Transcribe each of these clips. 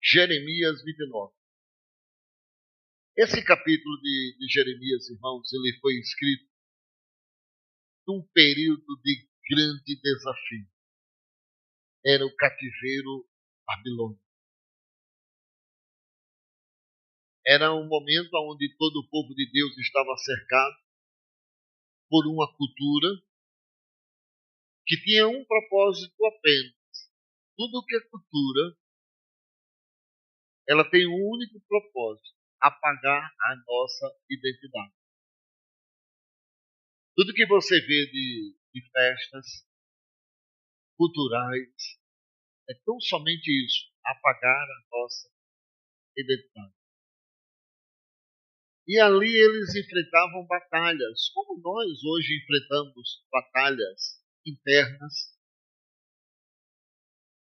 Jeremias 29. Esse capítulo de Jeremias, irmãos, ele foi escrito num período de grande desafio. Era o cativeiro babilônico. Era um momento onde todo o povo de Deus estava cercado por uma cultura que tinha um propósito apenas. Tudo que é cultura, ela tem um único propósito: apagar a nossa identidade. Tudo que você vê de festas culturais é tão somente isso: apagar a nossa identidade. E ali eles enfrentavam batalhas, como nós hoje enfrentamos batalhas internas,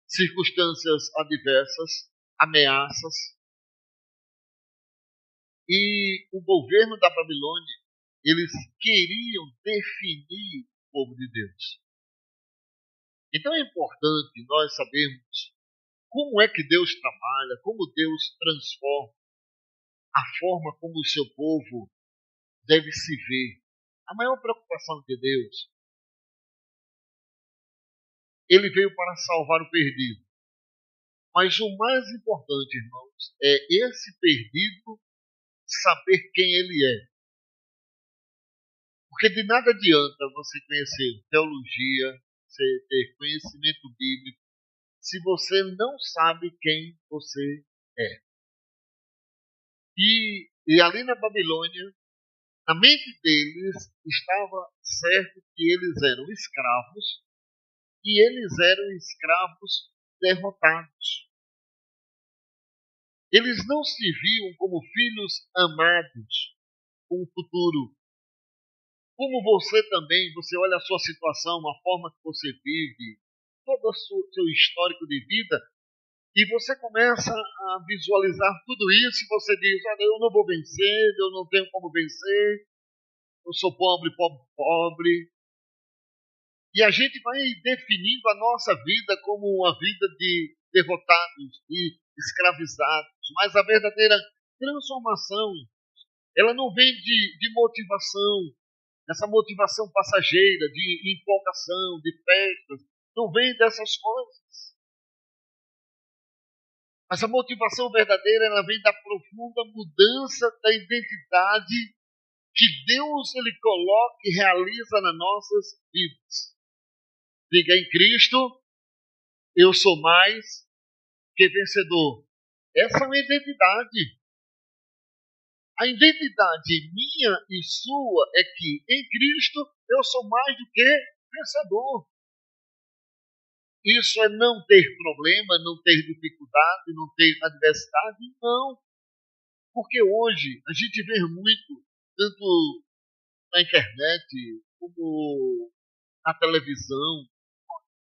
circunstâncias adversas, ameaças. E o governo da Babilônia, eles queriam definir o povo de Deus. Então é importante nós sabermos como é que Deus trabalha, como Deus transforma a forma como o seu povo deve se ver. A maior preocupação de Deus, ele veio para salvar o perdido. Mas o mais importante, irmãos, é esse perdido saber quem ele é. Porque de nada adianta você conhecer teologia, você ter conhecimento bíblico, se você não sabe quem você é. E ali na Babilônia, na mente deles estava certo que eles eram escravos, e eles eram escravos derrotados. Eles não se viam como filhos amados, com um futuro. Como você também, você olha a sua situação, a forma que você vive, todo o seu histórico de vida, e você começa a visualizar tudo isso, e você diz: olha, eu não vou vencer, eu não tenho como vencer, eu sou pobre, pobre, pobre. E a gente vai definindo a nossa vida como uma vida de derrotados e escravizados. Mas a verdadeira transformação, ela não vem de motivação, essa motivação passageira, de empolgação, de festas, não vem dessas coisas. Mas a motivação verdadeira, ela vem da profunda mudança da identidade que Deus ele coloca e realiza nas nossas vidas. Diga: em Cristo, eu sou mais que vencedor. Essa é uma identidade. A identidade minha e sua é que em Cristo eu sou mais do que vencedor. Isso é não ter problema, não ter dificuldade, não ter adversidade? Não. Porque hoje a gente vê muito, tanto na internet como na televisão,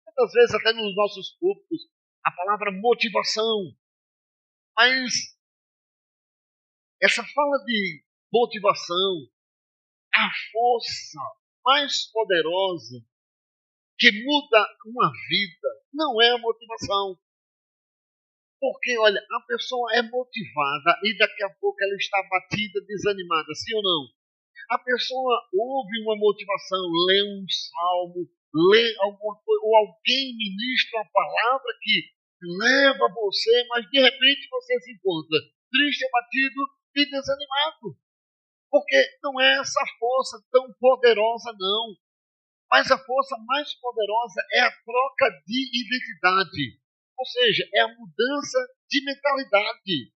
muitas vezes até nos nossos púlpitos, a palavra motivação. Mas essa fala de motivação, a força mais poderosa que muda uma vida, não é a motivação. Porque, olha, a pessoa é motivada e daqui a pouco ela está batida, desanimada, sim ou não? A pessoa ouve uma motivação, lê um salmo, lê alguma coisa, ou alguém ministra uma palavra que leva você, mas de repente você se encontra triste, abatido e desanimado. Porque não é essa força tão poderosa, não. Mas a força mais poderosa é a troca de identidade. Ou seja, é a mudança de mentalidade.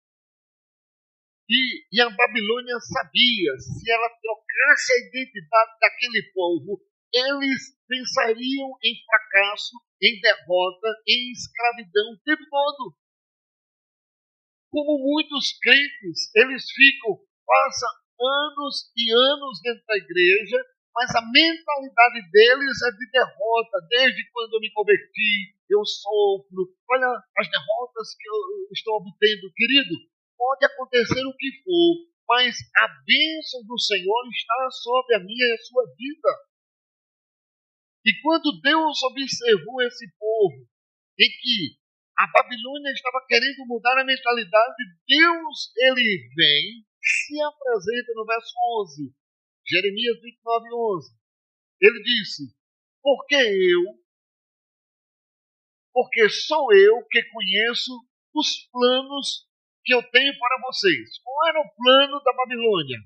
E a Babilônia sabia, se ela trocasse a identidade daquele povo, eles pensariam em fracasso, em derrota, em escravidão o tempo todo. Como muitos crentes, eles passam anos e anos dentro da igreja, mas a mentalidade deles é de derrota. Desde quando eu me converti, eu sofro. Olha as derrotas que eu estou obtendo. Querido, pode acontecer o que for, mas a bênção do Senhor está sobre a minha e a sua vida. E quando Deus observou esse povo, em que A Babilônia estava querendo mudar a mentalidade. Deus, ele vem, se apresenta no verso 11. Jeremias 29, 11. Ele disse, porque sou eu que conheço os planos que eu tenho para vocês. Qual era o plano da Babilônia?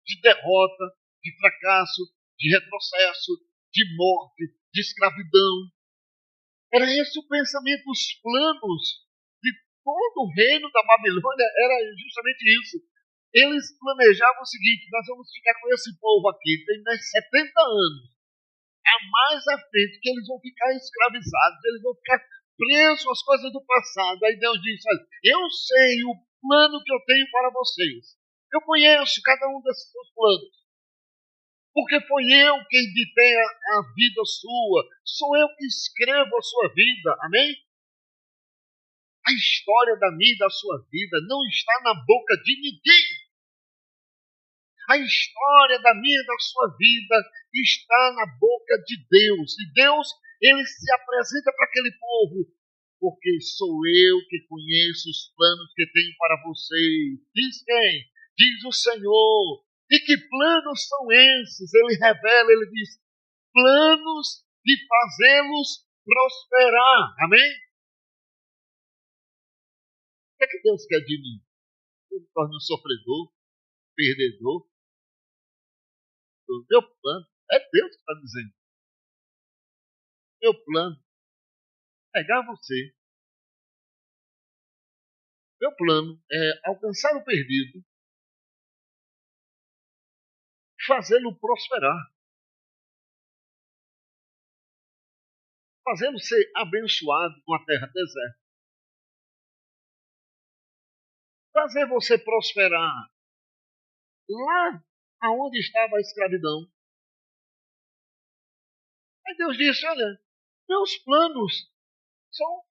De derrota, de fracasso, de retrocesso, de morte, de escravidão. Era esse o pensamento, os planos de todo o reino da Babilônia, era justamente isso. Eles planejavam o seguinte, nós vamos ficar com esse povo aqui, tem mais 70 anos. Mais à frente que eles vão ficar escravizados, eles vão ficar presos às coisas do passado. Aí Deus disse, olha, eu sei o plano que eu tenho para vocês. Eu conheço cada um desses seus planos. Porque foi eu quem ditei a vida sua. Sou eu que escrevo a sua vida. Amém? A história da minha e da sua vida não está na boca de ninguém. A história da minha e da sua vida está na boca de Deus. E Deus, ele se apresenta para aquele povo. Porque sou eu que conheço os planos que tenho para vocês. Diz quem? Diz o Senhor. E que planos são esses? Ele revela, ele diz, planos de fazê-los prosperar. Amém? O que é que Deus quer de mim? Eu me torne um sofredor, perdedor. O meu plano, é Deus que está dizendo. Meu plano é pegar você. Meu plano é alcançar o perdido, fazê-lo prosperar, fazê-lo ser abençoado numa terra deserta, fazer você prosperar lá aonde estava a escravidão. Aí Deus disse, olha, meus planos são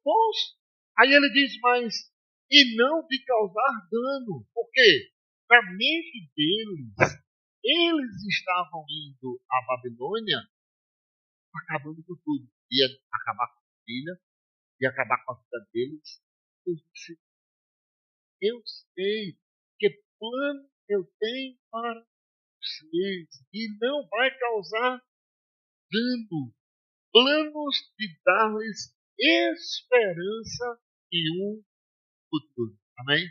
bons. Aí ele diz, mas e não de causar dano. Por quê? Na mente deles, eles estavam indo à Babilônia acabando com tudo. Ia acabar com a família, ia acabar com a vida deles. Eu disse, eu sei que plano eu tenho para vocês e não vai causar dano. Planos de dar-lhes esperança e um futuro. Amém?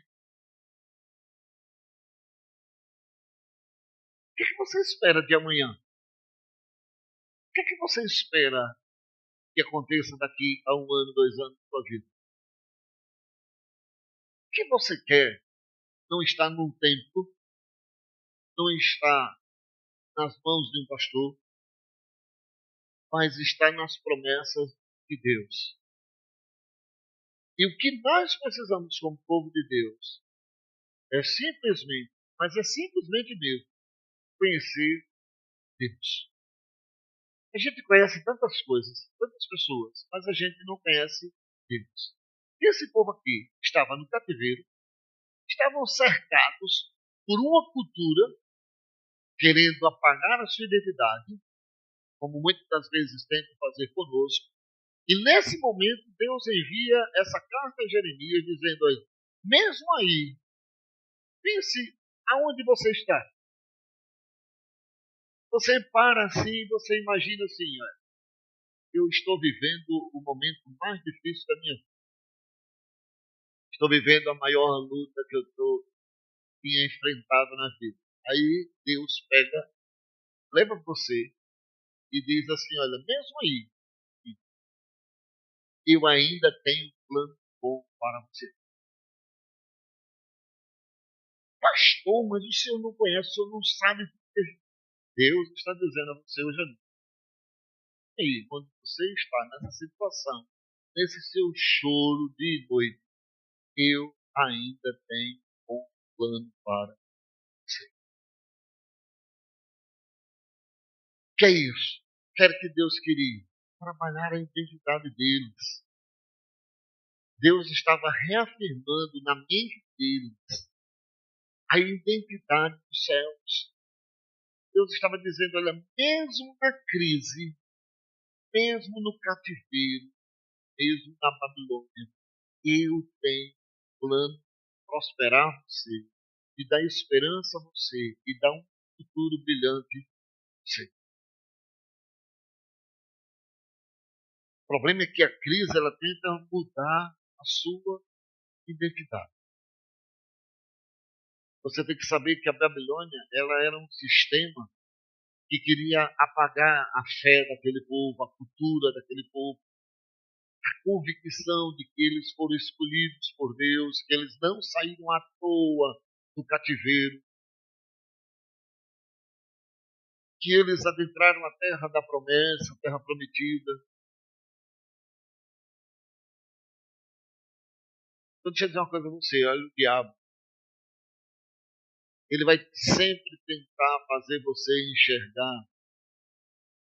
O que você espera de amanhã? O que você espera que aconteça daqui a 1 ano, 2 anos da sua vida? O que você quer? Não está num templo, não está nas mãos de um pastor, mas está nas promessas de Deus. E o que nós precisamos como povo de Deus é simplesmente, mas é simplesmente mesmo, conhecer Deus. A gente conhece tantas coisas, tantas pessoas, mas a gente não conhece Deus. E esse povo aqui estava no cativeiro, estavam cercados por uma cultura querendo apagar a sua identidade, como muitas das vezes tentam fazer conosco. E nesse momento Deus envia essa carta a Jeremias dizendo, olha, mesmo aí, pense aonde você está. Você para assim, você imagina assim, olha, eu estou vivendo o momento mais difícil da minha vida. Estou vivendo a maior luta que eu tinha enfrentado na vida. Aí Deus pega, leva você e diz assim, olha, mesmo aí, eu ainda tenho um plano bom para você. Pastor, mas o senhor não conhece, o senhor não sabe. Deus está dizendo a você hoje à noite. E quando você está nessa situação, nesse seu choro de noite, eu ainda tenho um plano para você. Que é isso? Quero que Deus queria trabalhar a identidade deles. Deus estava reafirmando na mente deles a identidade dos céus. Deus estava dizendo, olha, mesmo na crise, mesmo no cativeiro, mesmo na Babilônia. Eu tenho plano de prosperar você, de dar esperança a você e dar um futuro brilhante a você. O problema é que a crise ela tenta mudar a sua identidade. Você tem que saber que a Babilônia ela era um sistema que queria apagar a fé daquele povo, a cultura daquele povo, a convicção de que eles foram escolhidos por Deus, que eles não saíram à toa do cativeiro, que eles adentraram a terra da promessa, a terra prometida. Então, deixa eu dizer uma coisa a você, olha o diabo. Ele vai sempre tentar fazer você enxergar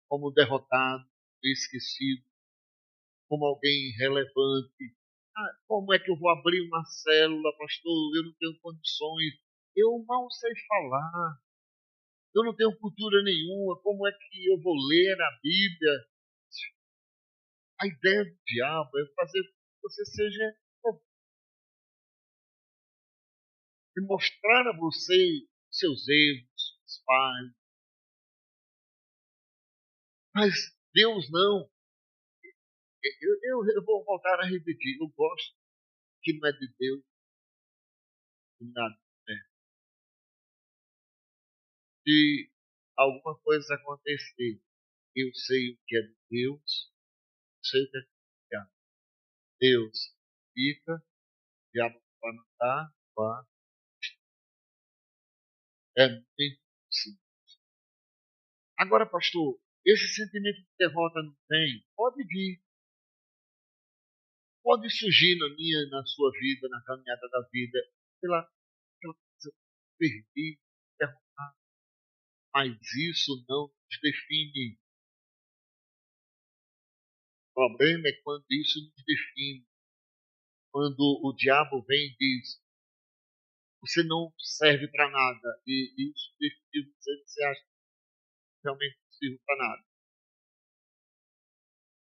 como derrotado, esquecido, como alguém irrelevante. Como é que eu vou abrir uma célula, pastor? Eu não tenho condições. Eu mal sei falar. Eu não tenho cultura nenhuma. Como é que eu vou ler a Bíblia? A ideia do diabo é fazer com que você seja, é mostrar a você seus erros, seus falhas. Mas Deus não. Eu vou voltar a repetir. Eu gosto que não é de Deus, nada. Né? Se alguma coisa acontecer, eu sei o que é de Deus, sei o que é de diabo. Deus fica, diabo vai matar, vai. É muito simples. Agora, pastor, esse sentimento de derrota não tem? Pode vir. Pode surgir na minha e na sua vida, na caminhada da vida, pela coisa perdi, derrotar. Mas isso não nos define. O problema é quando isso nos define. Quando o diabo vem e diz, você não serve para nada. E isso define você acha que realmente não serve para nada.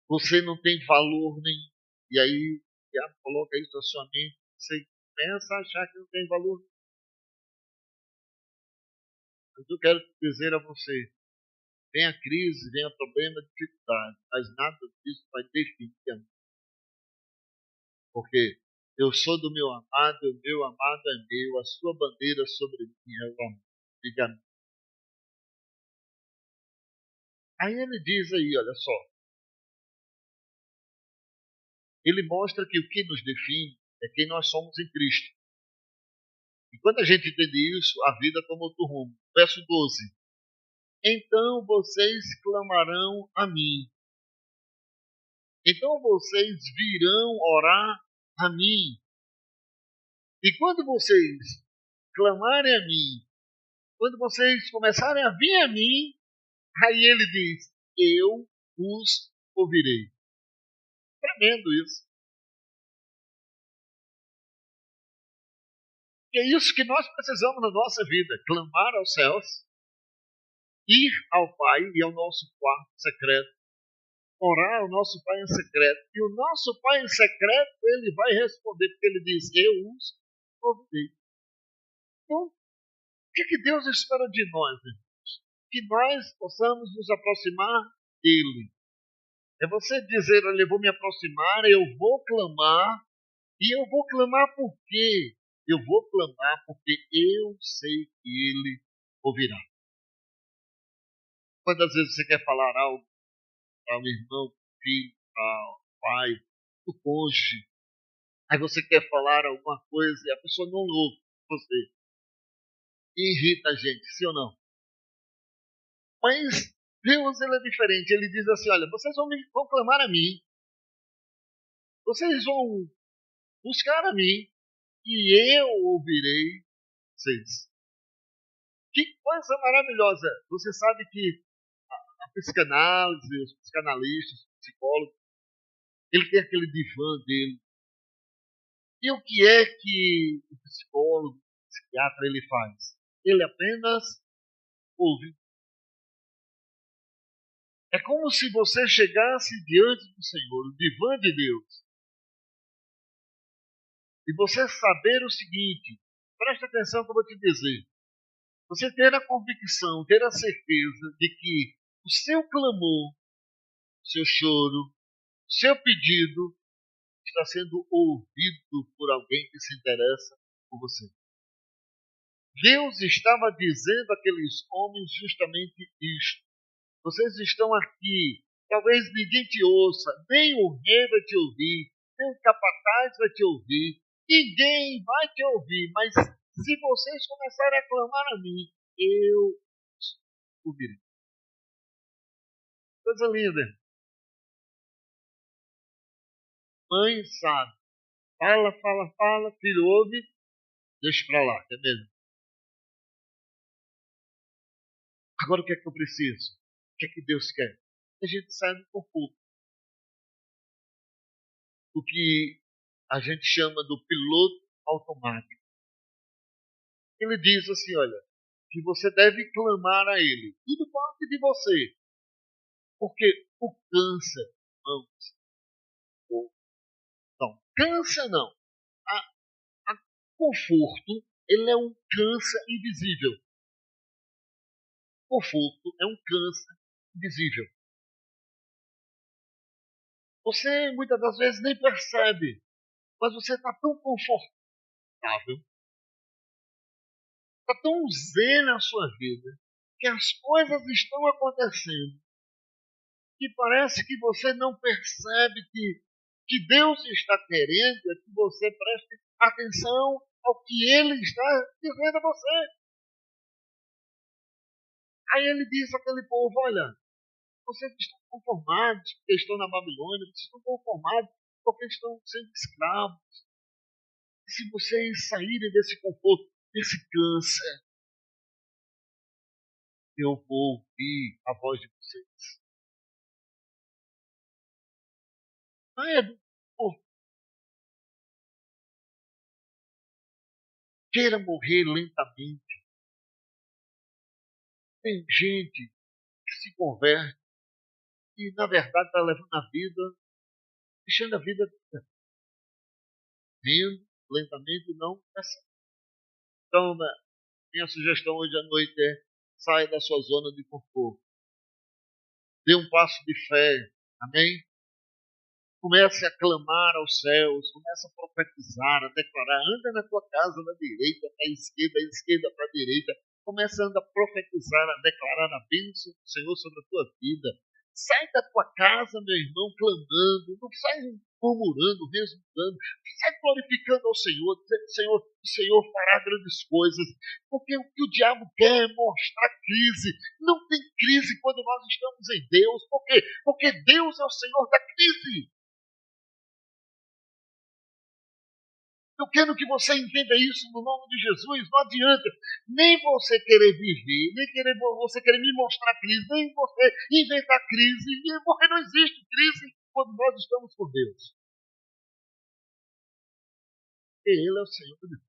Você não tem valor nenhum. E aí o diabo coloca isso na sua mente. Você começa a achar que não tem valor nenhum. Mas eu quero dizer a você, vem a crise, vem o problema, a dificuldade, mas nada disso vai definir a mim. Porque eu sou do meu amado, o meu amado é meu, a sua bandeira sobre mim é o amor. Diga amém. Aí ele diz aí, olha só, ele mostra que o que nos define é quem nós somos em Cristo. E quando a gente entende isso, a vida toma outro rumo. Verso 12. Então vocês clamarão a mim. Então vocês virão orar a mim. E quando vocês clamarem a mim, quando vocês começarem a vir a mim, aí ele diz, eu os ouvirei. Tremendo isso. E é isso que nós precisamos na nossa vida, clamar aos céus, ir ao Pai e ao nosso quarto secreto, orar ao nosso Pai em secreto. E o nosso Pai em secreto, ele vai responder, porque ele diz, eu os ouvirei. Então, o que Deus espera de nós, irmãos? Que nós possamos nos aproximar dele. É você dizer, olha, eu vou me aproximar, eu vou clamar, e eu vou clamar por quê? Eu vou clamar porque eu sei que ele ouvirá. Quantas vezes você quer falar algo para um irmão, filho, para o pai, para o cônjuge, aí você quer falar alguma coisa e a pessoa não ouve você. Irrita a gente, sim ou não? Mas Deus ele é diferente. Ele diz assim, olha, vocês vão clamar a mim, vocês vão buscar a mim e eu ouvirei vocês. Que coisa maravilhosa! Você sabe que a psicanálise, os psicanalistas, os psicólogos, ele tem aquele divã dele. E o que é que o psicólogo, o psiquiatra, ele faz? Ele apenas ouve. É como se você chegasse diante do Senhor, o divã de Deus, e você saber o seguinte, preste atenção no que eu vou te dizer. Você ter a convicção, ter a certeza de que o seu clamor, o seu choro, o seu pedido está sendo ouvido por alguém que se interessa por você. Deus estava dizendo àqueles homens justamente isto. Vocês estão aqui, talvez ninguém te ouça, nem o rei vai te ouvir, nem o capataz vai te ouvir, ninguém vai te ouvir, mas se vocês começarem a clamar a mim, eu ouvirei. Coisa linda. Mãe sabe. Fala, fala, fala, filho ouve, deixa pra lá, é mesmo. Agora o que é que eu preciso? O que é que Deus quer? Que a gente saia do conforto. O que a gente chama do piloto automático. Ele diz assim, olha, que você deve clamar a Ele. Tudo parte de você. Porque o câncer, não, câncer não. A conforto, ele é um câncer invisível. Conforto é um câncer invisível. Você muitas das vezes nem percebe, mas você está tão confortável, está tão zen na sua vida, que as coisas estão acontecendo, que parece que você não percebe que Deus está querendo é que você preste atenção ao que Ele está dizendo a você. Aí Ele diz àquele povo, olha, vocês estão conformados porque estão na Babilônia, vocês estão conformados porque estão sendo escravos. E se vocês saírem desse conforto, desse câncer, eu vou ouvir a voz de vocês. Queira morrer lentamente. Tem gente que se converte e, na verdade, está levando a vida, deixando a vida rindo lentamente e não pensando. Então, minha sugestão hoje à noite é saia da sua zona de conforto. Dê um passo de fé. Amém? Comece a clamar aos céus, comece a profetizar, a declarar, anda na tua casa da direita para a esquerda para a direita, comece a profetizar, a declarar a bênção do Senhor sobre a tua vida. Sai da tua casa, meu irmão, clamando, não sai murmurando, resmungando, sai glorificando ao Senhor, dizendo, Senhor, o Senhor fará grandes coisas, porque o que o diabo quer é mostrar crise. Não tem crise quando nós estamos em Deus, por quê? Porque Deus é o Senhor da crise. Eu quero que você entenda isso no nome de Jesus. Não adianta nem você querer viver, nem você querer me mostrar crise, nem você inventar crise, porque não existe crise quando nós estamos com Deus. E Ele é o Senhor de Deus.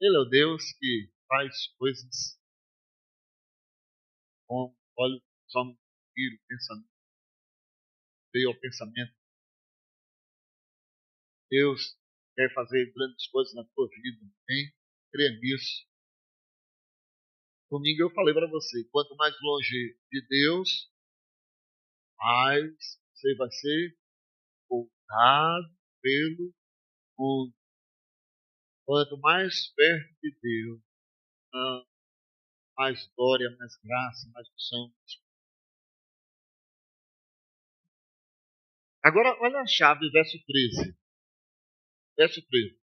Ele é o Deus que faz coisas com olhos só no pensamento. Veio ao pensamento. Deus quer fazer grandes coisas na tua vida. Hein? Creia nisso. Domingo eu falei para você, quanto mais longe de Deus, mais você vai ser voltado pelo mundo. Quanto mais perto de Deus, mais glória, mais graça, mais unção. Agora, olha a chave, verso 13. Verso 13.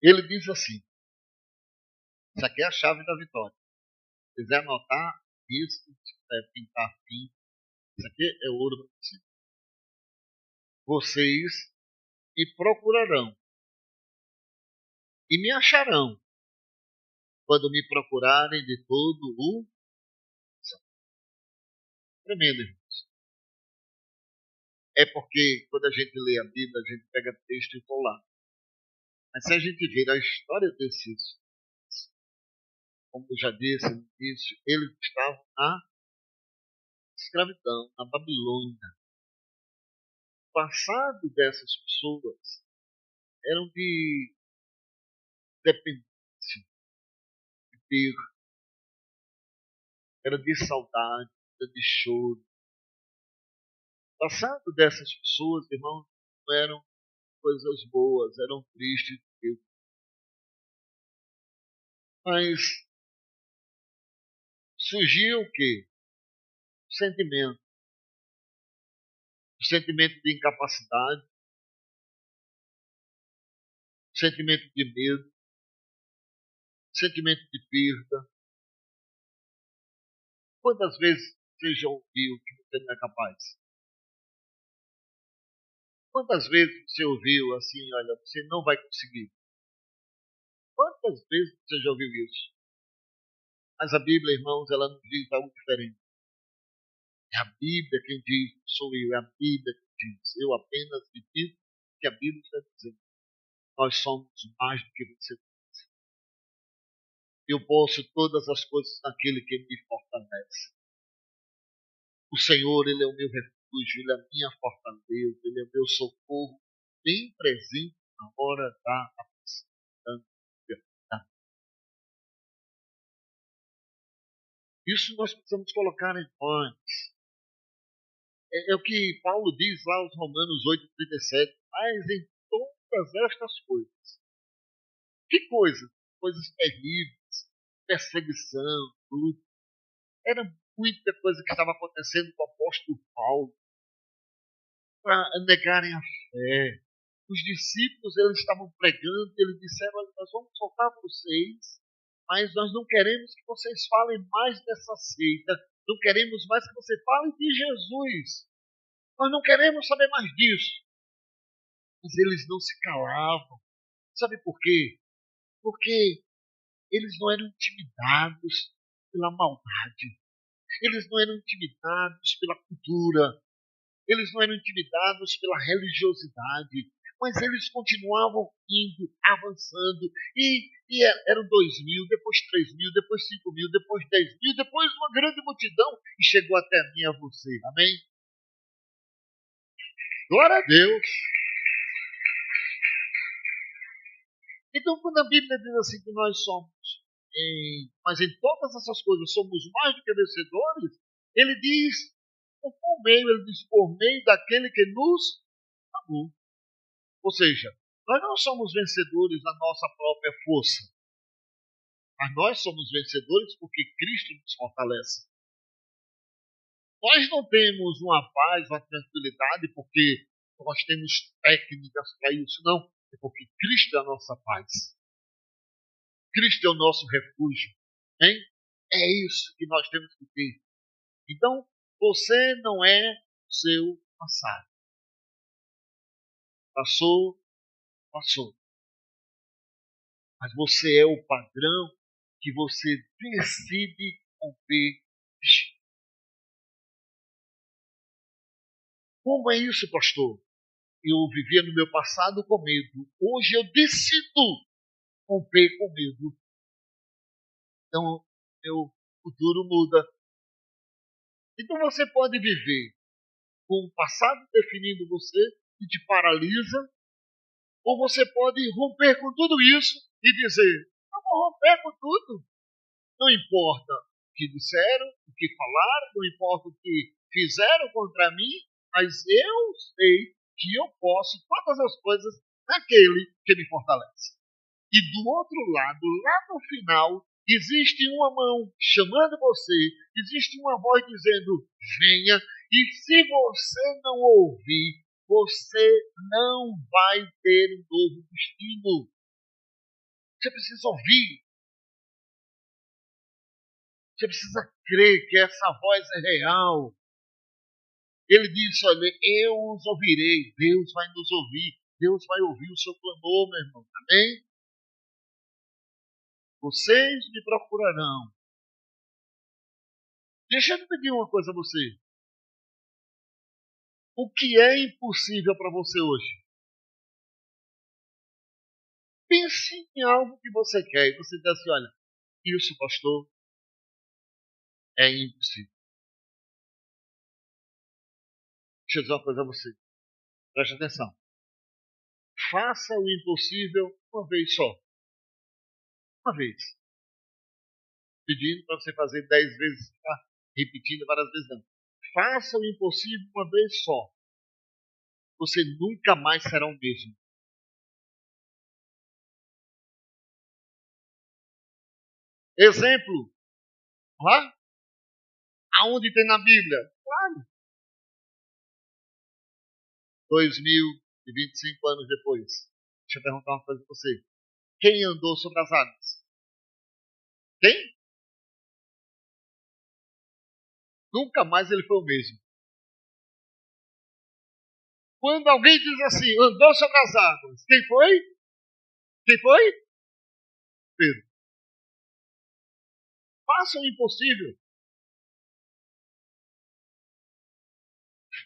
Ele diz assim, isso aqui é a chave da vitória. Se quiser anotar isso, se quiser pintar fim, isso aqui é ouro para você. Vocês me procurarão e me acharão quando me procurarem de todo o tremendo, irmãos. É porque quando a gente lê a Bíblia, a gente pega texto e colar. Mas se a gente ver a história desses como eu já disse no início, eles estavam na escravidão, na Babilônia. O passado dessas pessoas eram de dependência, de perda, era de saudade, era de choro. O passado dessas pessoas, irmãos, não eram coisas boas, eram tristes mesmo. Mas surgiu o quê? O sentimento. O sentimento de incapacidade, o sentimento de medo, o sentimento de perda. Quantas vezes você já ouviu que você não é capaz? Quantas vezes você ouviu assim, olha, você não vai conseguir? Quantas vezes você já ouviu isso? Mas a Bíblia, irmãos, ela nos diz algo diferente. É a Bíblia quem diz, sou eu, é a Bíblia quem diz. Eu apenas repito o que a Bíblia está dizendo. Nós somos mais do que vencedores. Eu posso todas as coisas naquele que me fortalece. O Senhor, Ele é o meu refúgio, Ele é a minha fortaleza, Ele é o meu socorro, bem presente na hora da aflição. Isso nós precisamos colocar em nós. É o que Paulo diz lá nos Romanos 8,37. Mas em todas estas coisas. Que coisas? Coisas terríveis, perseguição, luta. Era muita coisa que estava acontecendo com o apóstolo Paulo para negarem a fé. Os discípulos, eles estavam pregando, eles disseram, olha, nós vamos soltar vocês, mas nós não queremos que vocês falem mais dessa seita, não queremos mais que você fale de Jesus. Nós não queremos saber mais disso. Mas eles não se calavam. Sabe por quê? Porque eles não eram intimidados pela maldade. Eles não eram intimidados pela cultura. Eles não eram intimidados pela religiosidade. Mas eles continuavam indo, avançando. E eram 2.000, depois 3.000, depois 5.000, depois 10.000, depois uma grande multidão. E chegou até mim e a você. Amém? Glória a Deus. Então, quando a Bíblia diz assim que nós somos, mas em todas essas coisas somos mais do que vencedores, ele diz, ele diz por meio daquele que nos amou. Ou seja, nós não somos vencedores na nossa própria força, mas nós somos vencedores porque Cristo nos fortalece. Nós não temos uma paz, uma tranquilidade porque nós temos técnicas para isso, não. É porque Cristo é a nossa paz. Cristo é o nosso refúgio. Hein? É isso que nós temos que ter. Então, você não é seu passado. Passou, passou. Mas você é o padrão que você decide romper. Como é isso, pastor? Eu vivia no meu passado com medo. Hoje eu decido romper com medo. Então, meu futuro muda. Então você pode viver com o passado definindo você e te paralisa, ou você pode romper com tudo isso e dizer, eu vou romper com tudo. Não importa o que disseram, o que falaram, não importa o que fizeram contra mim, mas eu sei que eu posso todas as coisas naquele que me fortalece. E do outro lado, lá no final, existe uma mão chamando você, existe uma voz dizendo, venha, e se você não ouvir, você não vai ter um novo destino. Você precisa ouvir. Você precisa crer que essa voz é real. Ele disse, olha, eu os ouvirei. Deus vai nos ouvir. Deus vai ouvir o seu clamor, meu irmão. Amém? Vocês me procurarão. Deixa eu pedir uma coisa a você. O que é impossível para você hoje? Pense em algo que você quer e você diz assim, olha, Isso, pastor, é impossível. Deixa eu dizer uma coisa a você. Preste atenção. Faça o impossível uma vez só. Uma vez. Pedindo para você fazer 10 vezes, tá? Repetindo várias vezes, não. Faça o impossível uma vez só. Você nunca mais será o mesmo. Exemplo. Lá? Aonde tem na Bíblia? Claro. 2025 anos depois. Deixa eu perguntar uma coisa para você. Quem andou sobre as águas? Quem? Nunca mais ele foi o mesmo. Quando alguém diz assim, andou sobre as águas, quem foi? Quem foi? Pedro. Faça o impossível.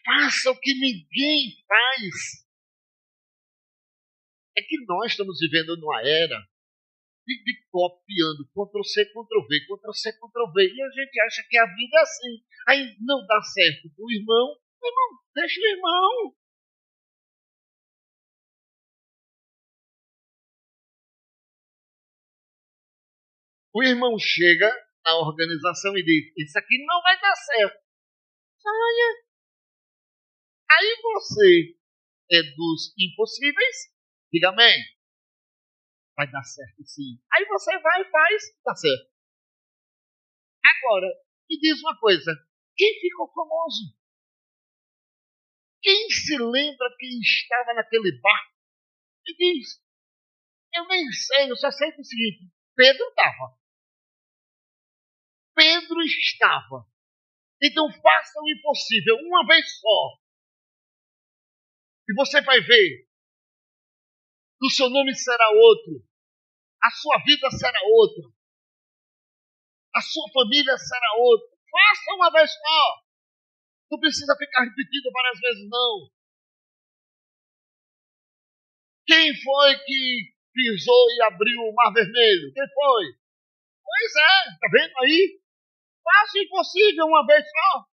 Faça o que ninguém faz. É que nós estamos vivendo numa era de copiando, Ctrl-C, Ctrl-V, Ctrl-C, Ctrl-V. E a gente acha que a vida é assim. Aí não dá certo para o irmão. Irmão, deixa o irmão. O irmão chega na organização e diz, isso aqui não vai dar certo. Saia. Aí você é dos impossíveis, diga amém. Vai dar certo sim. Aí você vai e faz, dá certo. Agora, me diz uma coisa, quem ficou famoso? Quem se lembra quem estava naquele barco? Me diz. Eu nem sei, eu só sei que é o seguinte, Pedro estava. Pedro estava. Então faça o impossível uma vez só. E você vai ver, o seu nome será outro. A sua vida será outra. A sua família será outra. Faça uma vez só. Não precisa ficar repetindo várias vezes, não. Quem foi que pisou e abriu o Mar Vermelho? Quem foi? Pois é, tá vendo aí? Faça o impossível uma vez só.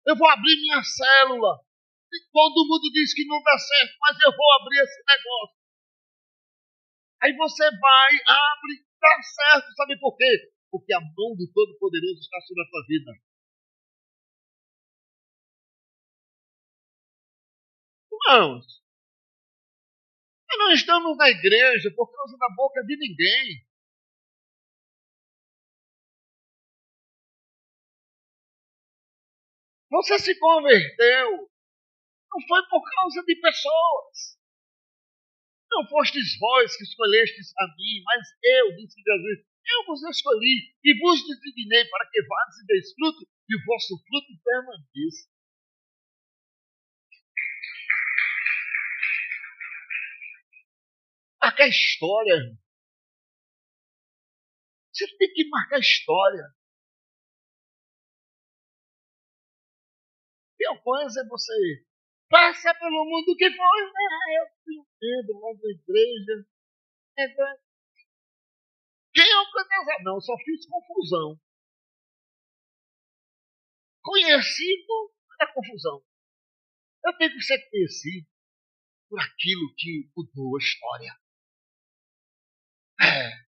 Eu vou abrir minha célula. E todo mundo diz que não dá certo, mas eu vou abrir esse negócio. Aí você vai, abre, dá certo. Sabe por quê? Porque a mão do Todo-Poderoso está sobre a tua vida. Irmãos, nós não estamos na igreja por causa da boca de ninguém. Você se converteu, não foi por causa de pessoas. Não fostes vós que escolhestes a mim, mas eu, disse Jesus, eu vos escolhi e vos designei para que vades e deis fruto, e o vosso fruto permaneça. Marcar história. Você tem que marcar história. Pior coisa é você passar pelo mundo que foi. Eu fui Pedro lá da igreja. Quem é o cantar? Não, só fiz confusão. Conhecido é confusão. Eu tenho que ser conhecido por aquilo que mudou a história. É.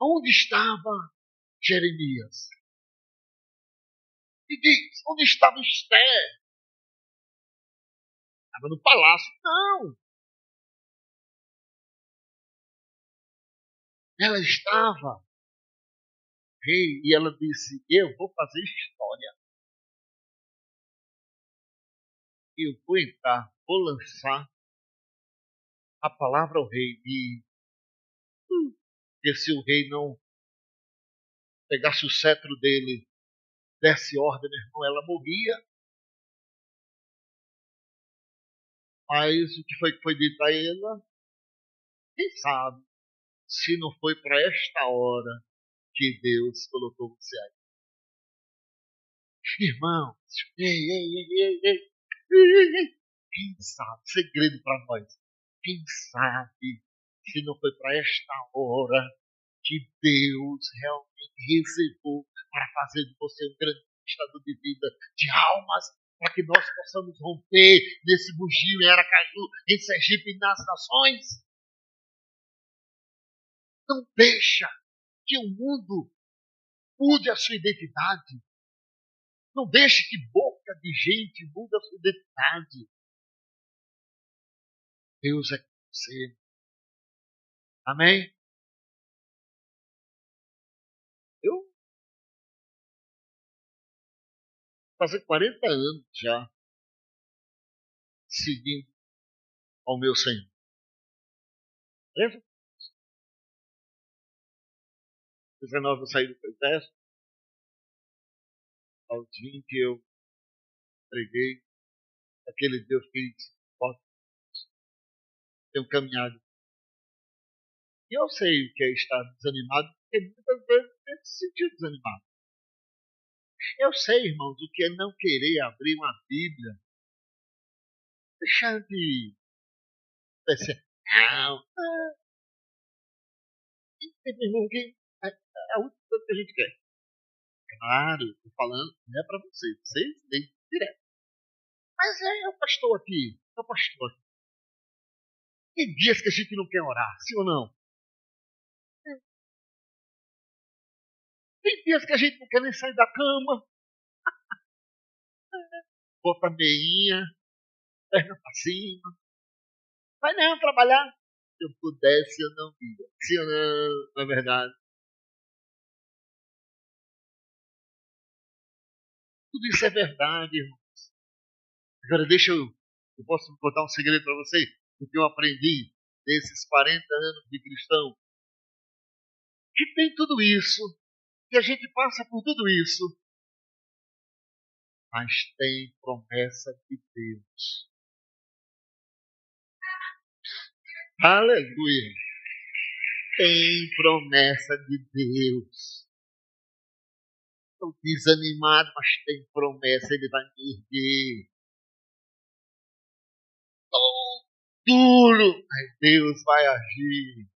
Onde estava Jeremias? E diz, onde estava Esther? Estava no palácio? Não. Ela estava rei e ela disse, eu vou fazer história. Eu vou entrar, vou lançar a palavra ao rei. E se o rei não pegasse o cetro dele, desse ordem, meu irmão, ela morria. Mas o que foi dito a ela? Quem sabe se não foi para esta hora que Deus colocou você aí. Irmãos, quem sabe? Segredo para nós. Quem sabe se não foi para esta hora que Deus realmente reservou para fazer de você um grande estado de vida, de almas, para que nós possamos romper nesse bugio em Aracaju, em Sergipe e nas nações. Não deixa que o mundo mude a sua identidade. Não deixe que boca de gente mude a sua identidade. Deus é com você. Amém? Eu fazer 40 anos já seguindo ao meu Senhor. 19 eu saí do exército. Aos 20 eu preguei. Aquele Deus que pode ter caminhado. E eu sei o que é estar desanimado, porque muitas vezes eu se sentiu desanimado. Eu sei, irmãos, o que é não querer abrir uma Bíblia, deixar de pensar, não, é a única coisa que a gente quer. Claro, estou falando, não é para vocês têm direto. Mas é o pastor aqui, é o pastor aqui. Tem dias que a gente não quer orar, sim ou não? Tem dias que a gente não quer nem sair da cama. Bota a meinha, perna para cima. Vai não trabalhar. Se eu pudesse, eu não ia. Sim ou não? Não é verdade? Tudo isso é verdade, irmãos. Agora eu posso contar um segredo para você, o que eu aprendi nesses 40 anos de cristão. Que tem tudo isso, que a gente passa por tudo isso, mas tem promessa de Deus. Aleluia! Tem promessa de Deus. Estou desanimado, mas tem promessa, Ele vai me erguer. Estou duro, mas Deus vai agir.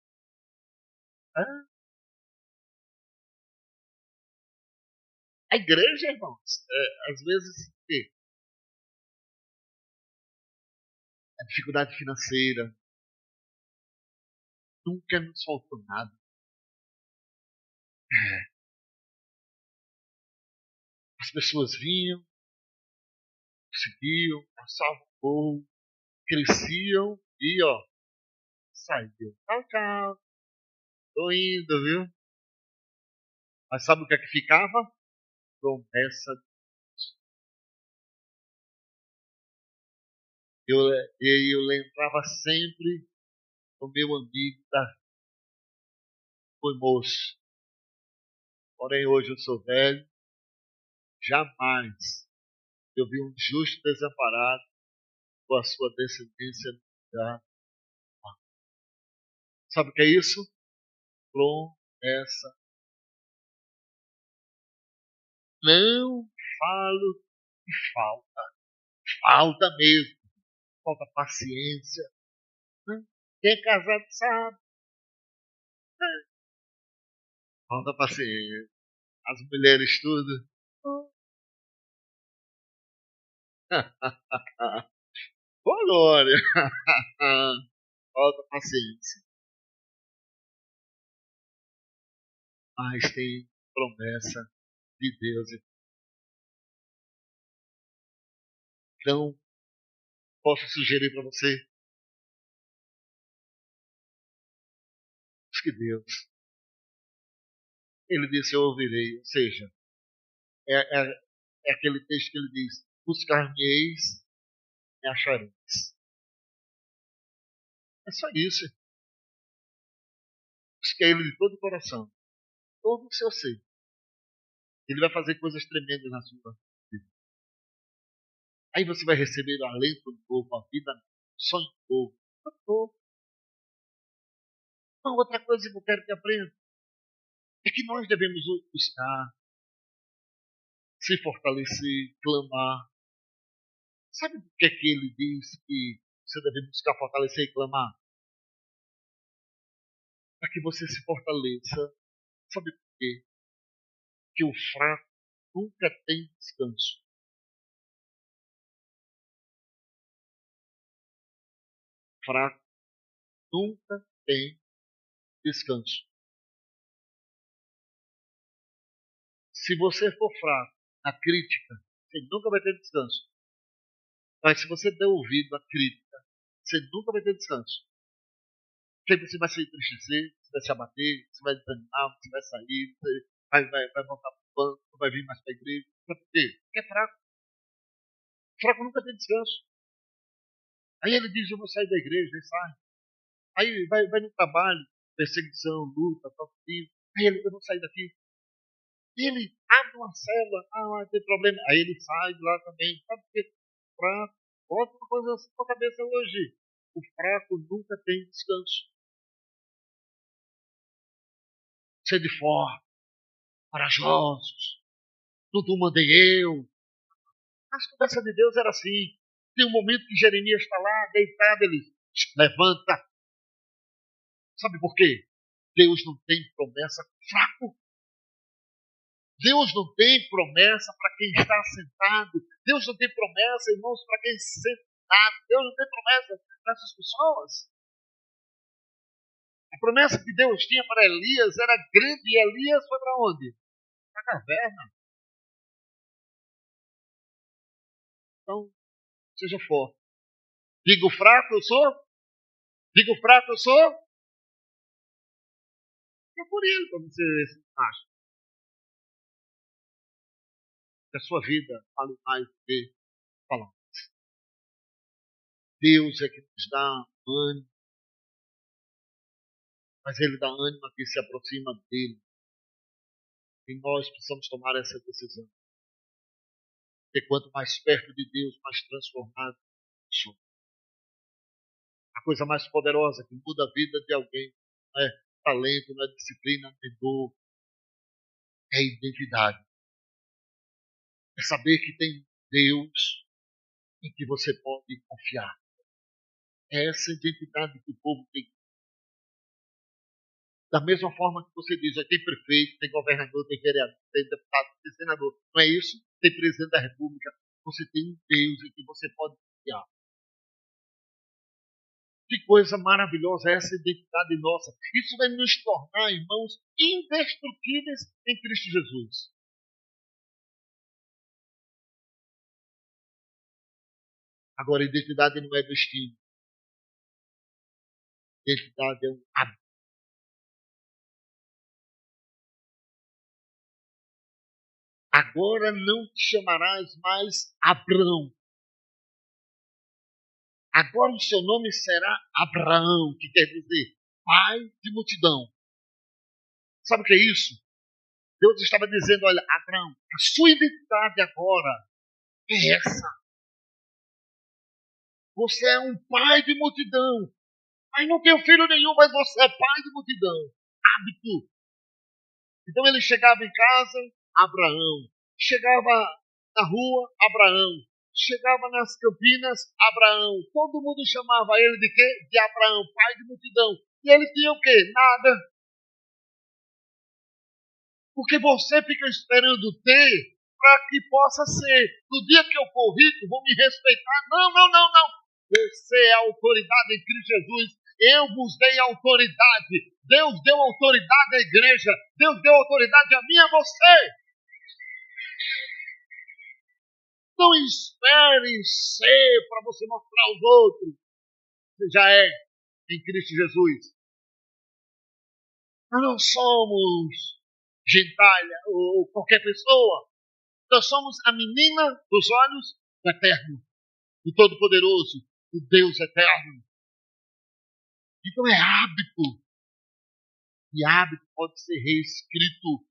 A igreja, irmãos, às vezes, a dificuldade financeira nunca nos faltou nada. As pessoas vinham, seguiam, passavam o voo, cresciam e, saíam. Tchau, tchau. Tô indo, viu? Mas sabe o que é que ficava? Promessa. Eu lembrava sempre do meu amigo Davi. Foi moço. Porém, hoje eu sou velho. Jamais eu vi um justo desamparado com a sua descendência no lugar. Sabe o que é isso? Promessa. Não falo de falta. Falta mesmo. Falta paciência. Né? Quem é casado sabe. Né? Falta paciência. As mulheres tudo. Boa glória. Falta paciência. Mas tem promessa de Deus. Então, posso sugerir para você que Deus, Ele disse, eu ouvirei. Ou seja, é aquele texto que ele diz, buscar-me-eis e achareis. É só isso. Busque Ele de todo o coração, todo o seu ser. Ele vai fazer coisas tremendas na sua vida. Aí você vai receber o alento novo, a vida, sonho novo. Uma outra coisa que eu quero que aprenda é que nós devemos buscar, se fortalecer, clamar. Sabe por que ele diz que você deve buscar fortalecer e clamar? Para que você se fortaleça Sabe por quê? Que o fraco nunca tem descanso. Fraco nunca tem descanso. Se você for fraco na crítica, você nunca vai ter descanso. Mas se você der ouvido à crítica, você nunca vai ter descanso. Sempre você vai se entristecer, você vai se abater, você vai desanimar, você vai sair, você vai voltar para o banco, não vai vir mais para a igreja. Por quê? Porque é fraco. Fraco nunca tem descanso. Aí ele diz, eu vou sair da igreja, ele sai. Aí vai no trabalho, perseguição, luta, toquinho. Aí ele, eu vou sair daqui. E ele abre uma célula, tem problema. Aí ele sai de lá também. Sabe por quê? Fraco. Bota uma coisa assim na cabeça hoje. O fraco nunca tem descanso. Sede forte, corajosos. Tudo mandei eu. Mas a conversa de Deus era assim. Tem um momento que Jeremias está lá, deitado, ele levanta. Sabe por quê? Deus não tem promessa com fraco. Deus não tem promessa para quem está sentado. Deus não tem promessa, irmãos, para quem se senta sentado. Deus não tem promessa para essas pessoas. A promessa que Deus tinha para Elias era grande e Elias foi para onde? Para a caverna. Então, seja forte. Diga o fraco eu sou. Diga o fraco eu sou. Procure ele para você acha. Que a sua vida vale mais do que palavras. Deus é que nos dá ânimo, mas Ele dá ânimo a quem se aproxima dEle. E nós precisamos tomar essa decisão. Porque quanto mais perto de Deus, mais transformado somos. A coisa mais poderosa que muda a vida de alguém não é talento, não é disciplina, não é dor, é identidade. É saber que tem Deus em que você pode confiar. É essa identidade que o povo tem. Da mesma forma que você diz, tem prefeito, tem governador, tem vereador, tem deputado, tem senador. Não é isso? Tem presidente da república. Você tem um Deus em que você pode confiar. Que coisa maravilhosa é essa identidade nossa. Isso vai nos tornar, irmãos, indestrutíveis em Cristo Jesus. Agora, identidade não é destino. Identidade é um hábito. Agora não te chamarás mais Abrão. Agora o seu nome será Abraão, que quer dizer pai de multidão. Sabe o que é isso? Deus estava dizendo, olha, Abraão, a sua identidade agora é essa. Você é um pai de multidão. Mas não tenho filho nenhum, mas você é pai de multidão. Hábito. Então ele chegava em casa, Abraão. Chegava na rua, Abraão. Chegava nas Campinas, Abraão. Todo mundo chamava ele de quê? De Abraão, pai de multidão. E ele tinha o quê? Nada. Porque você fica esperando ter para que possa ser. No dia que eu for rico, vão me respeitar. Não, não, não, não. Você é a autoridade em Cristo Jesus. Eu vos dei autoridade. Deus deu autoridade à igreja. Deus deu autoridade a mim e a você. Não espere ser para você mostrar aos outros. Você já é em Cristo Jesus. Nós não somos gentalha ou qualquer pessoa. Nós somos a menina dos olhos do Eterno, do Todo-Poderoso, do Deus Eterno. Então é hábito. E hábito pode ser reescrito.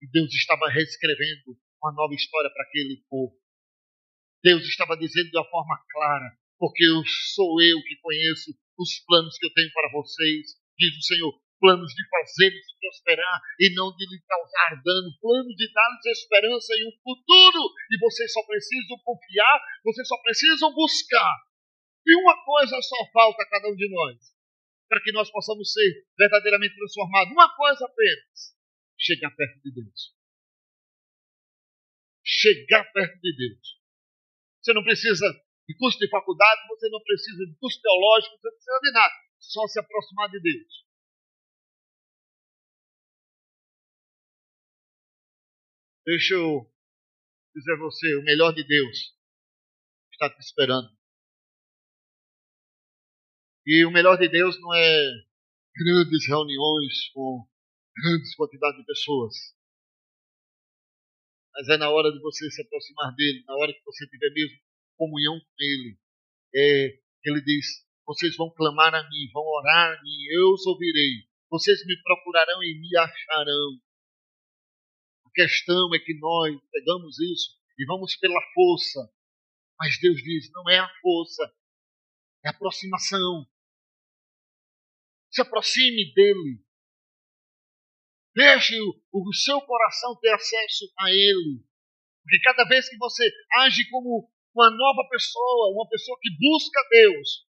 E Deus estava reescrevendo uma nova história para aquele povo. Deus estava dizendo de uma forma clara, porque sou eu que conheço os planos que eu tenho para vocês, diz o Senhor, planos de fazê-los prosperar e não de lhe causar dano, planos de dar-lhes esperança em um futuro. E vocês só precisam confiar, vocês só precisam buscar. E uma coisa só falta a cada um de nós. para que nós possamos ser verdadeiramente transformados. Uma coisa apenas: chegar perto de Deus. Chegar perto de Deus. Você não precisa de curso de faculdade, você não precisa de curso teológico, você não precisa de nada. Só se aproximar de Deus. Deixa eu dizer a você, o melhor de Deus está te esperando. E o melhor de Deus não é grandes reuniões com grandes quantidades de pessoas. Mas é na hora de você se aproximar dele, na hora que você tiver mesmo comunhão com ele. Ele diz: vocês vão clamar a mim, vão orar a mim, eu os ouvirei. Vocês me procurarão e me acharão. A questão é que nós pegamos isso e vamos pela força. Mas Deus diz: não é a força, é a aproximação. Se aproxime dele. Deixe o seu coração ter acesso a ele. Porque cada vez que você age como uma nova pessoa, uma pessoa que busca Deus,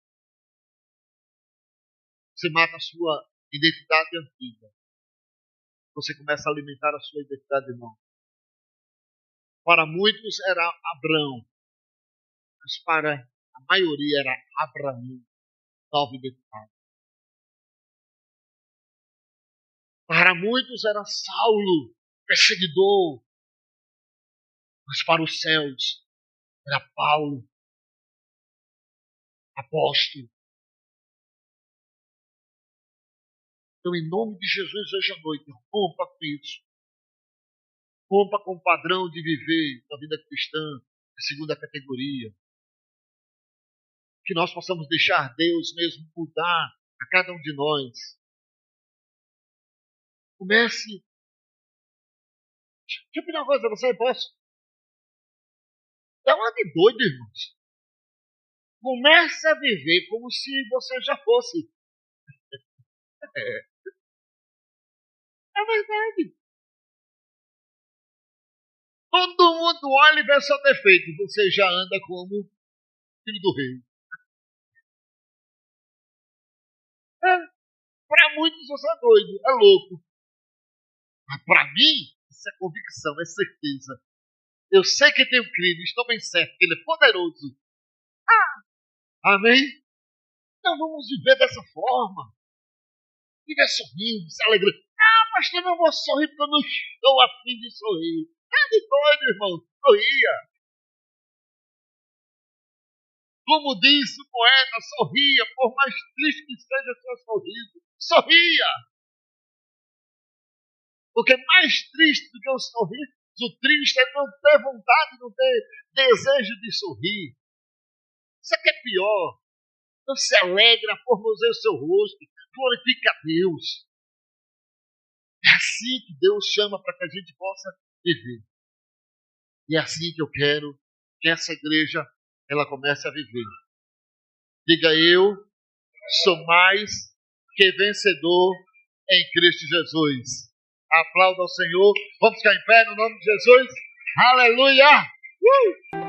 você mata a sua identidade antiga. Você começa a alimentar a sua identidade nova. Para muitos era Abraão, mas para a maioria era Abraão, nova identidade. Para muitos era Saulo, perseguidor, mas para os céus era Paulo, apóstolo. Então, em nome de Jesus, hoje à noite, rompa com isso. Rompa com o padrão de viver a vida cristã de segunda categoria. Que nós possamos deixar Deus mesmo mudar a cada um de nós. Comece. Deixa eu pedir uma coisa a você, posso? É uma de doido, irmãos. Comece a viver como se você já fosse. É verdade. Todo mundo olha e vê seu defeito. Você já anda como filho do rei. Para muitos você é doido, é louco. Mas para mim, isso é convicção, é certeza. Eu sei que tenho crido, estou bem certo que Ele é poderoso. Amém? Então vamos viver dessa forma. Viver sorrindo, se alegrando. Pastor, eu não vou sorrir porque eu não estou a fim de sorrir. É de doido, irmão. Sorria. Como disse o poeta, sorria, por mais triste que seja o seu sorriso. Sorria. Porque mais triste do que o sorriso, o triste é não ter vontade, não ter desejo de sorrir. Isso é que é pior. Não se alegra, formoseia o seu rosto, glorifica a Deus. É assim que Deus chama para que a gente possa viver. E é assim que eu quero que essa igreja ela comece a viver. Diga: eu sou mais que vencedor em Cristo Jesus. Aplauda ao Senhor. Vamos ficar em pé no nome de Jesus. Aleluia!